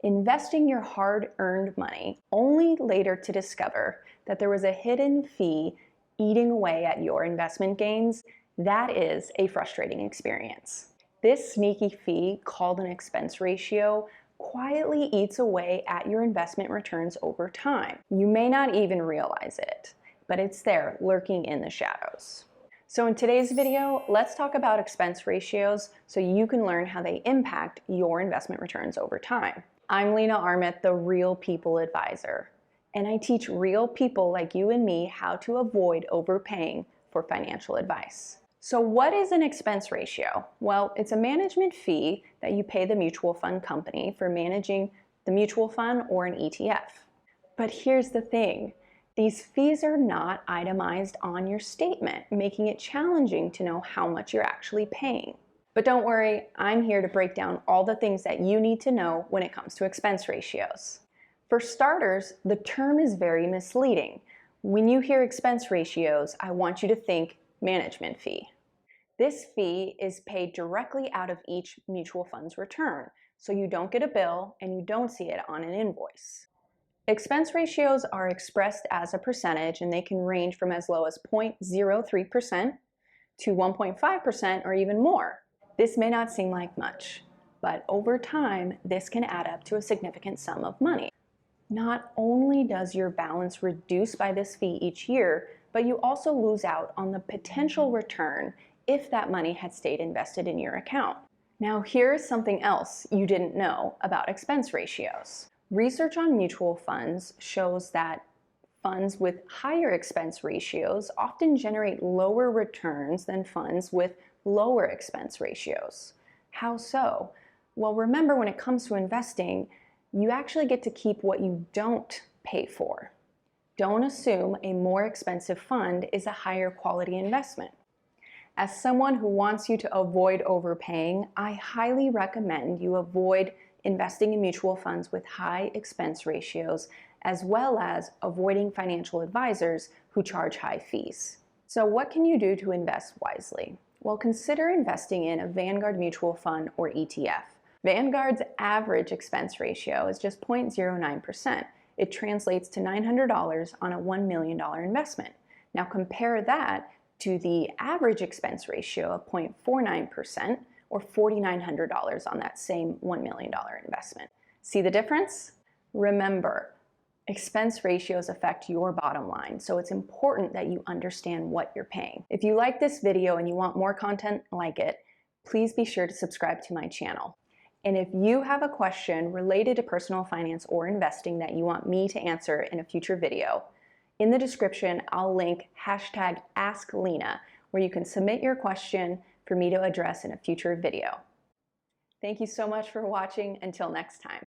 investing your hard-earned money only later to discover that there was a hidden fee eating away at your investment gains, that is a frustrating experience. This sneaky fee, called an expense ratio, quietly eats away at your investment returns over time. You may not even realize it, but it's there lurking in the shadows. So in today's video, let's talk about expense ratios so you can learn how they impact your investment returns over time. I'm Lena Armit, the Real People Advisor, and I teach real people like you and me how to avoid overpaying for financial advice. So what is an expense ratio? Well, it's a management fee that you pay the mutual fund company for managing the mutual fund or an ETF. But here's the thing. These fees are not itemized on your statement, making it challenging to know how much you're actually paying. But don't worry, I'm here to break down all the things that you need to know when it comes to expense ratios. For starters, the term is very misleading. When you hear expense ratios, I want you to think management fee. This fee is paid directly out of each mutual fund's return, so you don't get a bill and you don't see it on an invoice. Expense ratios are expressed as a percentage, and they can range from as low as 0.03% to 1.5% or even more. This may not seem like much, but over time, this can add up to a significant sum of money. Not only does your balance reduce by this fee each year, but you also lose out on the potential return if that money had stayed invested in your account. Now, here's something else you didn't know about expense ratios. Research on mutual funds shows that funds with higher expense ratios often generate lower returns than funds with lower expense ratios. How so? Well, remember, when it comes to investing, you actually get to keep what you don't pay for. Don't assume a more expensive fund is a higher quality investment. As someone who wants you to avoid overpaying, I highly recommend you avoid investing in mutual funds with high expense ratios, as well as avoiding financial advisors who charge high fees. So what can you do to invest wisely? Well, consider investing in a Vanguard mutual fund or ETF. Vanguard's average expense ratio is just 0.09%. It translates to $900 on a $1 million investment. Now compare that to the average expense ratio of 0.49% or $4,900 on that same $1 million investment. See the difference? Remember, expense ratios affect your bottom line, so it's important that you understand what you're paying. If you like this video and you want more content like it, please be sure to subscribe to my channel. And if you have a question related to personal finance or investing that you want me to answer in a future video, in the description, I'll link #AskLena, where you can submit your question for me to address in a future video. Thank you so much for watching. Until next time.